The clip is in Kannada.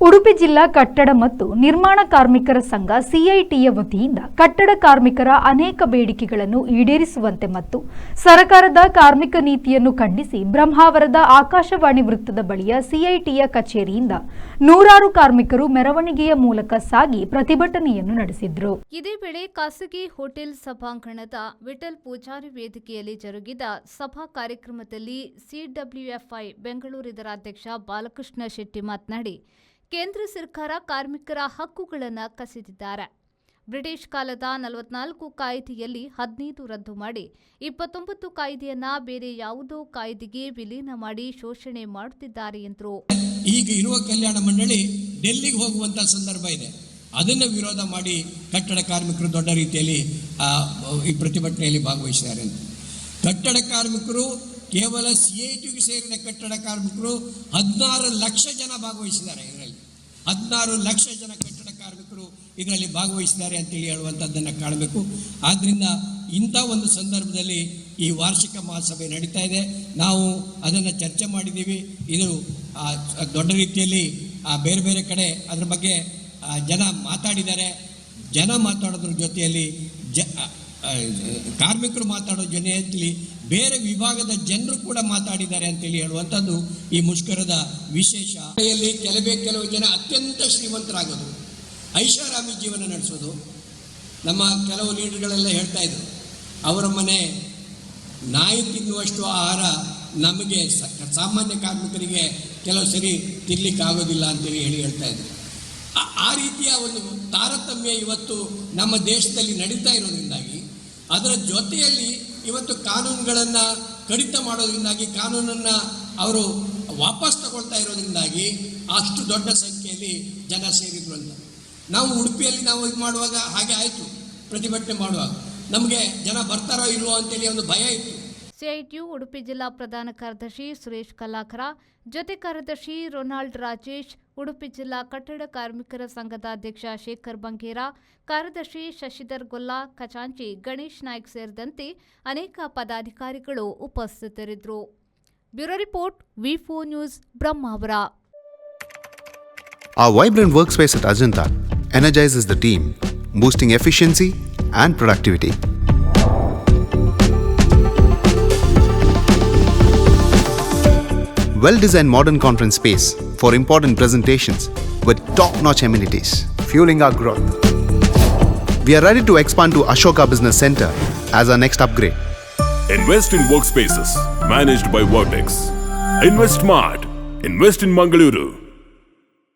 ಉಡುಪಿ ಜಿಲ್ಲಾ ಕಟ್ಟಡ ಮತ್ತು ನಿರ್ಮಾಣ ಕಾರ್ಮಿಕರ ಸಂಘ ಸಿಐಟಿಯ ವತಿಯಿಂದ ಕಟ್ಟಡ ಕಾರ್ಮಿಕರ ಅನೇಕ ಬೇಡಿಕೆಗಳನ್ನು ಈಡೇರಿಸುವಂತೆ ಮತ್ತು ಸರ್ಕಾರದ ಕಾರ್ಮಿಕ ನೀತಿಯನ್ನು ಖಂಡಿಸಿ ಬ್ರಹ್ಮಾವರದ ಆಕಾಶವಾಣಿ ವೃತ್ತದ ಬಳಿಯ ಸಿಐಟಿಯ ಕಚೇರಿಯಿಂದ ನೂರಾರು ಕಾರ್ಮಿಕರು ಮೆರವಣಿಗೆಯ ಮೂಲಕ ಸಾಗಿ ಪ್ರತಿಭಟನೆಯನ್ನು ನಡೆಸಿದರು. ಇದೇ ವೇಳೆ ಖಾಸಗಿ ಹೋಟೆಲ್ ಸಭಾಂಗಣದ ವಿಠಲ್ ಪೂಜಾರಿ ವೇದಿಕೆಯಲ್ಲಿ ಜರುಗಿದ ಸಭಾ ಕಾರ್ಯಕ್ರಮದಲ್ಲಿ ಸಿಡಬ್ಲ್ಯೂಎಫ್ಐ ಬೆಂಗಳೂರು ಇದರ ಅಧ್ಯಕ್ಷ ಬಾಲಕೃಷ್ಣ ಶೆಟ್ಟಿ ಮಾತನಾಡಿ, ಕೇಂದ್ರ ಸರ್ಕಾರ ಕಾರ್ಮಿಕರ ಹಕ್ಕುಗಳನ್ನು ಕಸಿದಿದ್ದಾರೆ. ಬ್ರಿಟಿಷ್ ಕಾಲದ 44 ಕಾಯ್ದೆಯಲ್ಲಿ 15 ರದ್ದು ಮಾಡಿ 29 ಕಾಯ್ದೆಯನ್ನ ಬೇರೆ ಯಾವುದೋ ಕಾಯ್ದೆಗೆ ವಿಲೀನ ಮಾಡಿ ಶೋಷಣೆ ಮಾಡುತ್ತಿದ್ದಾರೆ ಎಂದರು. ಈಗ ಇರುವ ಕಲ್ಯಾಣ ಮಂಡಳಿ ಡೆಲ್ಲಿಗೆ ಹೋಗುವಂತ ಸಂದರ್ಭ ಇದೆ. ಅದನ್ನು ವಿರೋಧ ಮಾಡಿ ಕಟ್ಟಡ ಕಾರ್ಮಿಕರು ದೊಡ್ಡ ರೀತಿಯಲ್ಲಿ ಈ ಪ್ರತಿಭಟನೆಯಲ್ಲಿ ಭಾಗವಹಿಸಿದ್ದಾರೆ. ಕಟ್ಟಡ ಕಾರ್ಮಿಕರು ಕೇವಲ ಸಿಐಟಿಗೆ ಸೇರಿದ ಕಟ್ಟಡ ಕಾರ್ಮಿಕರು 16 ಲಕ್ಷ ಜನ ಭಾಗವಹಿಸಿದ್ದಾರೆ. ಇದರಲ್ಲಿ 16 ಲಕ್ಷ ಜನ ಕಟ್ಟಡ ಕಾರ್ಮಿಕರು ಇದರಲ್ಲಿ ಭಾಗವಹಿಸಿದ್ದಾರೆ ಅಂತೇಳಿ ಹೇಳುವಂಥದ್ದನ್ನು ಕಾಣಬೇಕು. ಆದ್ದರಿಂದ ಇಂಥ ಒಂದು ಸಂದರ್ಭದಲ್ಲಿ ಈ ವಾರ್ಷಿಕ ಮಹಾಸಭೆ ನಡೀತಾ ಇದೆ. ನಾವು ಅದನ್ನು ಚರ್ಚೆ ಮಾಡಿದ್ದೀವಿ. ಇದು ದೊಡ್ಡ ರೀತಿಯಲ್ಲಿ ಬೇರೆ ಬೇರೆ ಕಡೆ ಅದರ ಬಗ್ಗೆ ಜನ ಮಾತಾಡಿದ್ದಾರೆ. ಜನ ಮಾತಾಡೋದ್ರ ಜೊತೆಯಲ್ಲಿ ಕಾರ್ಮಿಕರು ಮಾತಾಡೋ ಜೊತೆಯಲ್ಲಿ ಬೇರೆ ವಿಭಾಗದ ಜನರು ಕೂಡ ಮಾತಾಡಿದ್ದಾರೆ ಅಂತೇಳಿ ಹೇಳುವಂಥದ್ದು ಈ ಮುಷ್ಕರದ ವಿಶೇಷ. ಕೆಲವು ಜನ ಅತ್ಯಂತ ಶ್ರೀಮಂತರಾಗೋದು, ಐಷಾರಾಮಿ ಜೀವನ ನಡೆಸೋದು. ನಮ್ಮ ಕೆಲವು ಲೀಡರ್ಗಳೆಲ್ಲ ಹೇಳ್ತಾ ಇದ್ರು, ಅವರ ಮನೆ ನಾಯಿ ತಿನ್ನುವಷ್ಟು ಆಹಾರ ನಮಗೆ ಸಾಮಾನ್ಯ ಕಾರ್ಮಿಕರಿಗೆ ಕೆಲವು ಸರಿ ತಿನ್ನಲಿಕ್ಕೆ ಆಗೋದಿಲ್ಲ ಅಂತೇಳಿ ಹೇಳ್ತಾ ಇದ್ರು. ಆ ರೀತಿಯ ಒಂದು ತಾರತಮ್ಯ ಇವತ್ತು ನಮ್ಮ ದೇಶದಲ್ಲಿ ನಡೀತಾ ಇರೋದ್ರಿಂದಾಗಿ, ಅದರ ಜೊತೆಯಲ್ಲಿ ಇವತ್ತು ಕಾನೂನುಗಳನ್ನು ಕಡಿತ ಮಾಡೋದ್ರಿಂದಾಗಿ, ಕಾನೂನನ್ನು ಅವರು ವಾಪಸ್ ತಗೊಳ್ತಾ ಇರೋದ್ರಿಂದಾಗಿ ಅಷ್ಟು ದೊಡ್ಡ ಸಂಖ್ಯೆಯಲ್ಲಿ ಜನ ಸೇರಿದ್ರು ಅಂತ. ನಾವು ಉಡುಪಿಯಲ್ಲಿ ನಾವು ಇದು ಮಾಡುವಾಗ ಹಾಗೆ ಆಯಿತು. ಪ್ರತಿಭಟನೆ ಮಾಡುವಾಗ ನಮಗೆ ಜನ ಬರ್ತಾರೋ ಇಲ್ವೋ ಅಂತೇಳಿ ಒಂದು ಭಯ ಇತ್ತು. ಸಿಐಟಿಯು ಉಡುಪಿ ಜಿಲ್ಲಾ ಪ್ರಧಾನ ಕಾರ್ಯದರ್ಶಿ ಸುರೇಶ್ ಕಲ್ಲಾಕರ, ಜೊತೆ ಕಾರ್ಯದರ್ಶಿ ರೊನಾಲ್ಡ್ ರಾಜೇಶ್, ಉಡುಪಿ ಜಿಲ್ಲಾ ಕಟ್ಟಡ ಕಾರ್ಮಿಕರ ಸಂಘದ ಅಧ್ಯಕ್ಷ ಶೇಖರ್ ಬಂಗೇರ, ಕಾರ್ಯದರ್ಶಿ ಶಶಿಧರ್ ಗೊಲ್ಲಾ, ಖಜಾಂಚಿ ಗಣೇಶ್ ನಾಯ್ಕ್ ಸೇರಿದಂತೆ ಅನೇಕ ಪದಾಧಿಕಾರಿಗಳು ಉಪಸ್ಥಿತರಿದ್ದರು. ಬ್ಯೂರೋ ರಿಪೋರ್ಟ್, ವಿ4 news, Brahmavar. Our vibrant workspace at Ajanta energizes the team, boosting efficiency and productivity. Well-designed modern conference space for important presentations with top-notch amenities, fueling our growth. We are ready to expand to Ashoka Business Center as our next upgrade. Invest in workspaces managed by Vertex. Invest smart. Invest in Mangaluru.